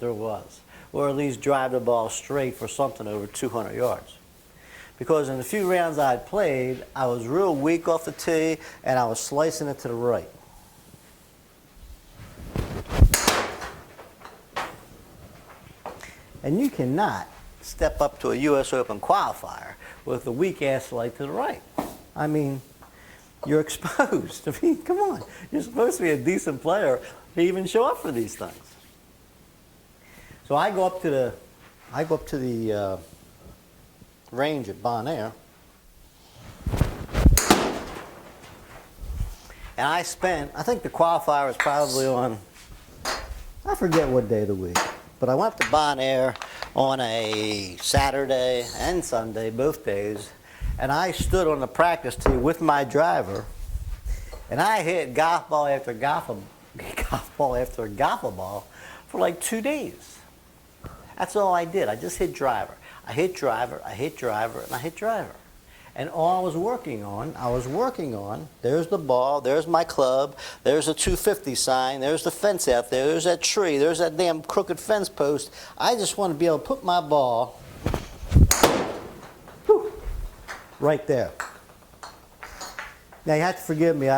there was, or at least drive the ball straight for something over 200 yards. Because in the few rounds I'd played, I was real weak off the tee, and I was slicing it to the right. And you cannot step up to a U.S. Open qualifier with a weak-ass slice to the right. I mean, you're exposed. I mean, come on. You're supposed to be a decent player to even show up for these things. So I go up to the range at Bonaire, and I think the qualifier was probably on, I forget what day of the week, but I went up to Bonaire on a Saturday and Sunday, both days, and I stood on the practice tee with my driver, and I hit golf ball after golf ball for like 2 days. That's all I did. I just hit driver. I hit driver, I hit driver, and I hit driver. And all I was working on, there's the ball, there's my club, there's the 250 sign, there's the fence out there, there's that tree, there's that damn crooked fence post. I just want to be able to put my ball right there. Now you have to forgive me,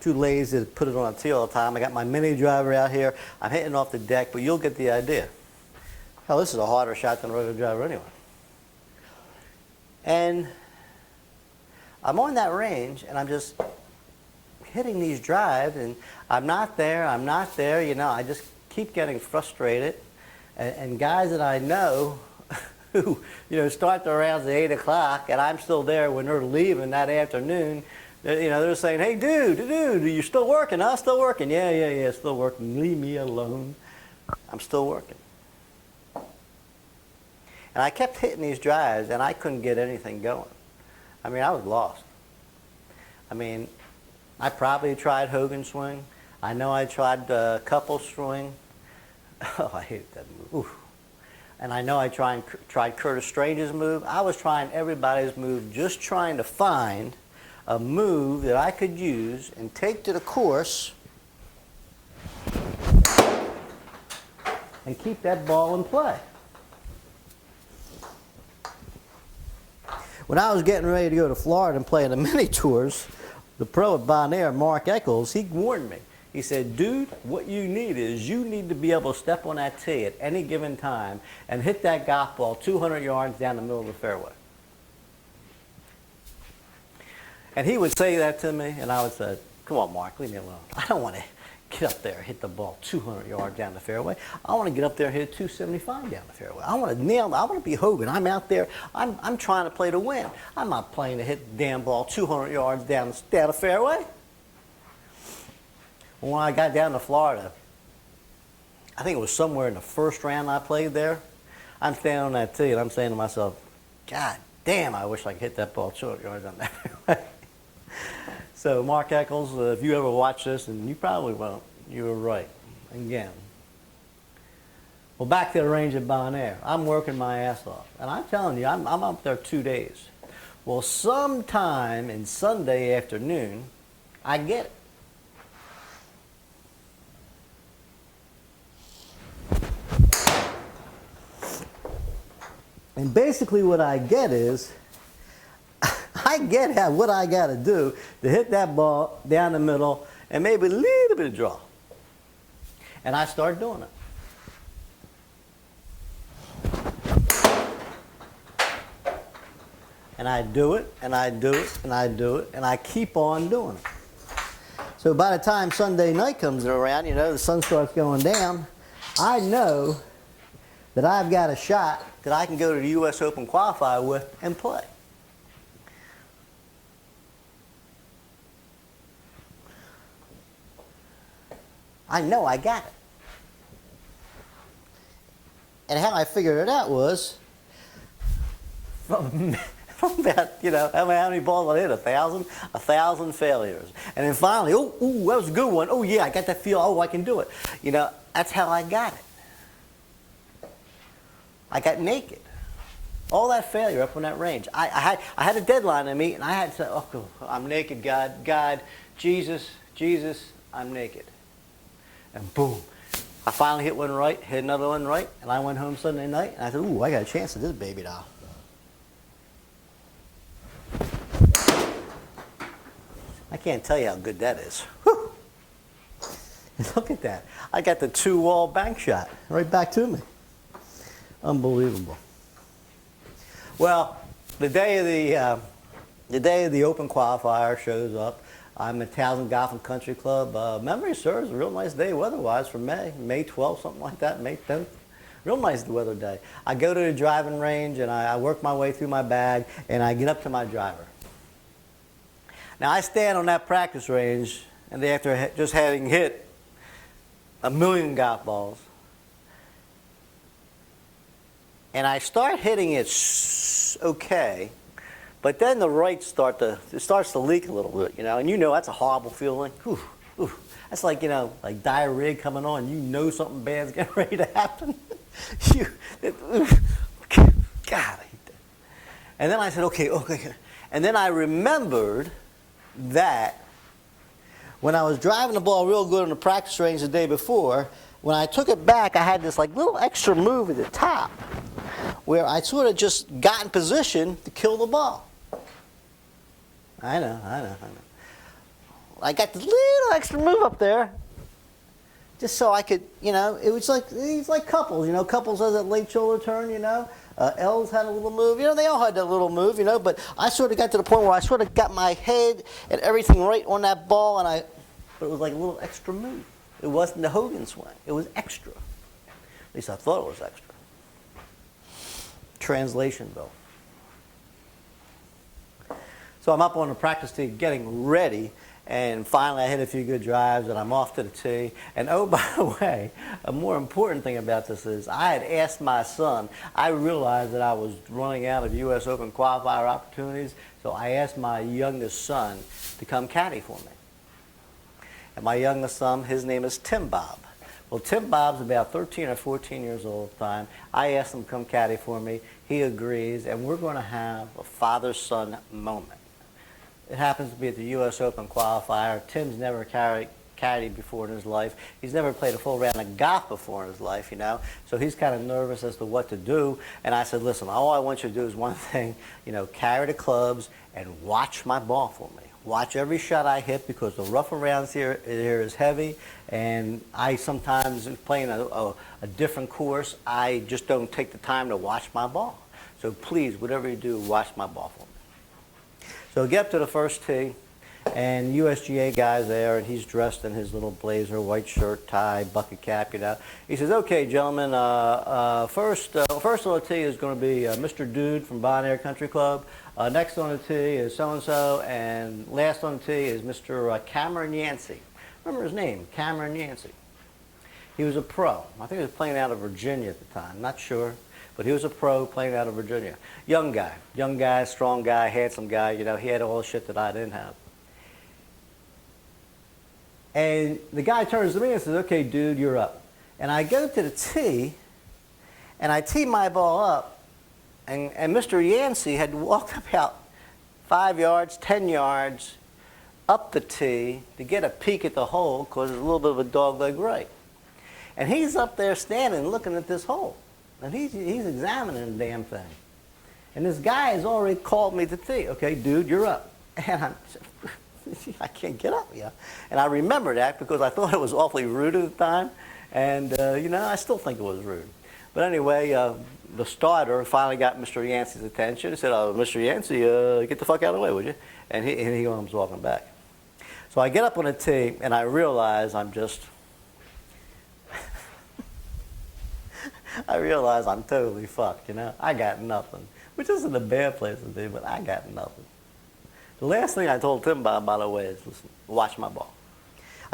too lazy to put it on a tee all the time. I got my mini driver out here, I'm hitting off the deck, but you'll get the idea. Hell, this is a harder shot than a regular driver anyway. And I'm on that range, and I'm just hitting these drives, and I'm not there, you know, I just keep getting frustrated. And guys that I know who, you know, start their rounds at 8 o'clock, and I'm still there when they're leaving that afternoon, you know, they're saying, hey, dude, you still working, huh? Still working? Yeah, still working. Leave me alone. I'm still working. And I kept hitting these drives, and I couldn't get anything going. I mean, I was lost. I mean, I probably tried Hogan's swing. I know I tried couple swing. Oh, I hate that move. Oof. And I know I tried Curtis Strange's move. I was trying everybody's move, just trying to find a move that I could use and take to the course and keep that ball in play. When I was getting ready to go to Florida and play in the mini tours, the pro at Bonaire, Mark Eccles, he warned me. He said, dude, what you need is you need to be able to step on that tee at any given time and hit that golf ball 200 yards down the middle of the fairway. And he would say that to me, and I would say, come on, Mark, leave me alone. I don't want to get up there and hit the ball 200 yards down the fairway. I want to get up there and hit 275 down the fairway. I want to nail it. I want to be Hogan. I'm out there. I'm trying to play to win. I'm not playing to hit the damn ball 200 yards down the fairway. When I got down to Florida, I think it was somewhere in the first round I played there, I'm standing on that tee and I'm saying to myself, God damn, I wish I could hit that ball 200 yards down that fairway. So Mark Eccles, if you ever watch this, and you probably won't, you were right, again. Well, back to the range at Bonaire. I'm working my ass off. And I'm telling you, I'm up there 2 days. Well, sometime in Sunday afternoon, I get it. And basically what I get is, I get what I got to do to hit that ball down the middle and maybe a little bit of draw. And I start doing it. And I do it, and I do it, and I do it, and I keep on doing it. So by the time Sunday night comes around, you know, the sun starts going down, I know that I've got a shot that I can go to the U.S. Open qualifier with and play. I know I got it. And how I figured it out was from about, you know, how many balls I hit? 1,000? 1,000 failures. And then finally, ooh, that was a good one. Oh, yeah, I got that feel. Oh, I can do it. You know, that's how I got it. I got naked. All that failure up on that range. I had a deadline to meet, and I had to say, oh, I'm naked, God, Jesus, I'm naked. And boom, I finally hit one right, hit another one right, and I went home Sunday night, and I said, ooh, I got a chance at this baby doll. I can't tell you how good that is. Whew. Look at that. I got the 2-wall bank shot right back to me. Unbelievable. Well, the day of the Open qualifier shows up. I'm at Towson Golf and Country Club. Memory serves, a real nice day weather-wise for May 12th, something like that, May 10th. Real nice weather day. I go to the driving range and I work my way through my bag and I get up to my driver. Now I stand on that practice range and after just having hit a million golf balls, and I start hitting it okay, but then the right starts to leak a little bit, you know, and you know that's a horrible feeling. Whew, whew. That's like, you know, like diarrhea coming on. You know something bad's getting ready to happen. God, I hate that. And then I said, okay. And then I remembered that when I was driving the ball real good on the practice range the day before, when I took it back, I had this like little extra move at the top where I sort of just got in position to kill the ball. I know. I got this little extra move up there just so I could, you know, it's like couples, you know, couples has that late shoulder turn, you know. Els had a little move, you know, they all had that little move, you know, but I sort of got to the point where I sort of got my head and everything right on that ball, but it was like a little extra move. It wasn't the Hogan swing. It was extra. At least I thought it was extra. Translation, though. So I'm up on the practice tee getting ready, and finally I hit a few good drives, and I'm off to the tee. And oh, by the way, a more important thing about this is I had asked my son, I realized that I was running out of U.S. Open qualifier opportunities, so I asked my youngest son to come caddy for me. And my youngest son, his name is Tim Bob. Well, Tim Bob's about 13 or 14 years old at the time. I asked him to come caddy for me. He agrees, and we're going to have a father-son moment. It happens to be at the U.S. Open qualifier. Tim's never caddied before in his life. He's never played a full round of golf before in his life, you know. So he's kind of nervous as to what to do. And I said, listen, all I want you to do is one thing, you know, carry the clubs and watch my ball for me. Watch every shot I hit because the rough around here is heavy, and I sometimes, playing a different course, I just don't take the time to watch my ball. So please, whatever you do, watch my ball for me. So get up to the first tee, and USGA guy's there, and he's dressed in his little blazer, white shirt, tie, bucket cap, you know. He says, okay, gentlemen, first on the tee is going to be Mr. Dude from Bonaire Country Club. Next on the tee is so-and-so, and last on the tee is Mr. Cameron Yancey. Remember his name, Cameron Yancey. He was a pro. I think he was playing out of Virginia at the time, not sure. But he was a pro playing out of Virginia. Young guy, strong guy, handsome guy, you know, he had all the shit that I didn't have. And the guy turns to me and says, okay, dude, you're up. And I go to the tee, and I tee my ball up, and Mr. Yancey had walked about 5 yards, 10 yards up the tee to get a peek at the hole because it's a little bit of a dogleg right. And he's up there standing looking at this hole. And he's examining the damn thing. And this guy has already called me to tee. Okay, dude, you're up. And I can't get up, yeah. And I remember that because I thought it was awfully rude at the time. And, you know, I still think it was rude. But anyway, the starter finally got Mr. Yancey's attention. He said, oh, Mr. Yancey, get the fuck out of the way, would you? And he comes walking back. So I get up on the tee, and I realize I'm totally fucked, you know. I got nothing, which isn't a bad place to be, but I got nothing. The last thing I told Tim Bob, by the way, is listen, watch my ball.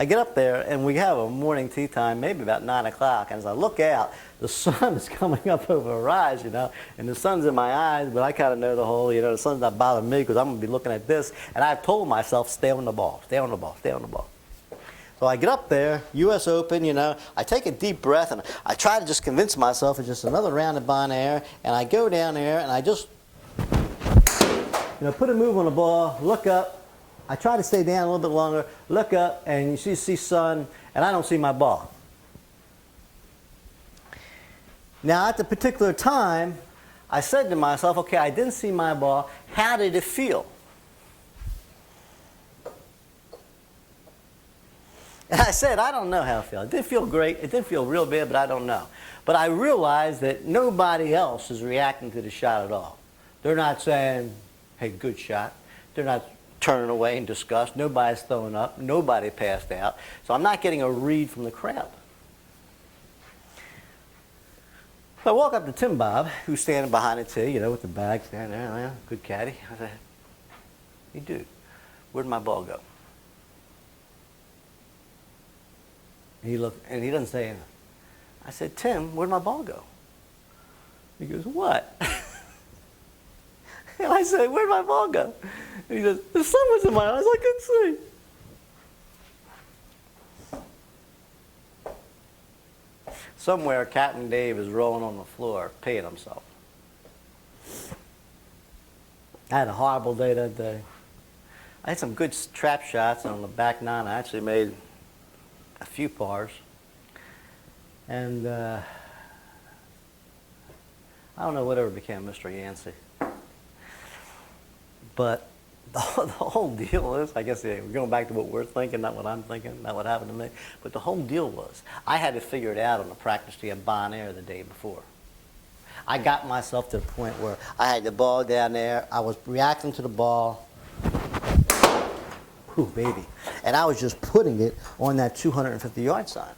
I get up there, and we have a morning tee time, maybe about 9 o'clock, and as I look out, the sun is coming up over a rise, you know, and the sun's in my eyes, but I kind of know the hole, you know, the sun's not bothering me because I'm going to be looking at this, and I've told myself, stay on the ball, stay on the ball, stay on the ball. So I get up there, U.S. Open, you know, I take a deep breath, and I try to just convince myself it's just another round of Bonaire, and I go down there, and I just, you know, put a move on the ball, look up. I try to stay down a little bit longer, look up, and you see sun, and I don't see my ball. Now, at the particular time, I said to myself, okay, I didn't see my ball. How did it feel? And I said, I don't know how it felt. It didn't feel great. It didn't feel real bad, but I don't know. But I realized that nobody else is reacting to the shot at all. They're not saying, hey, good shot. They're not turning away in disgust. Nobody's throwing up. Nobody passed out. So I'm not getting a read from the crowd. So I walk up to Tim Bob, who's standing behind the tee, with the bag standing there. Good caddy. I said, hey, dude, where'd my ball go? He looked, and he doesn't say anything. I said, Tim, where'd my ball go? He goes, what? And I said, where'd my ball go? And he goes, the sun was in my eyes, I couldn't see. Somewhere, Captain Dave is rolling on the floor, peeing himself. I had a horrible day that day. I had some good trap shots on the back nine. I actually made a few pars. And I don't know whatever became Mr. Yancey. But the whole deal is, I guess we're going back to what we're thinking, not what I'm thinking, not what happened to me. But the whole deal was, I had to figure it out on the practice tee at Bon Air the day before. I got myself to the point where I had the ball down there. I was reacting to the ball. Ooh, baby. And I was just putting it on that 250-yard sign.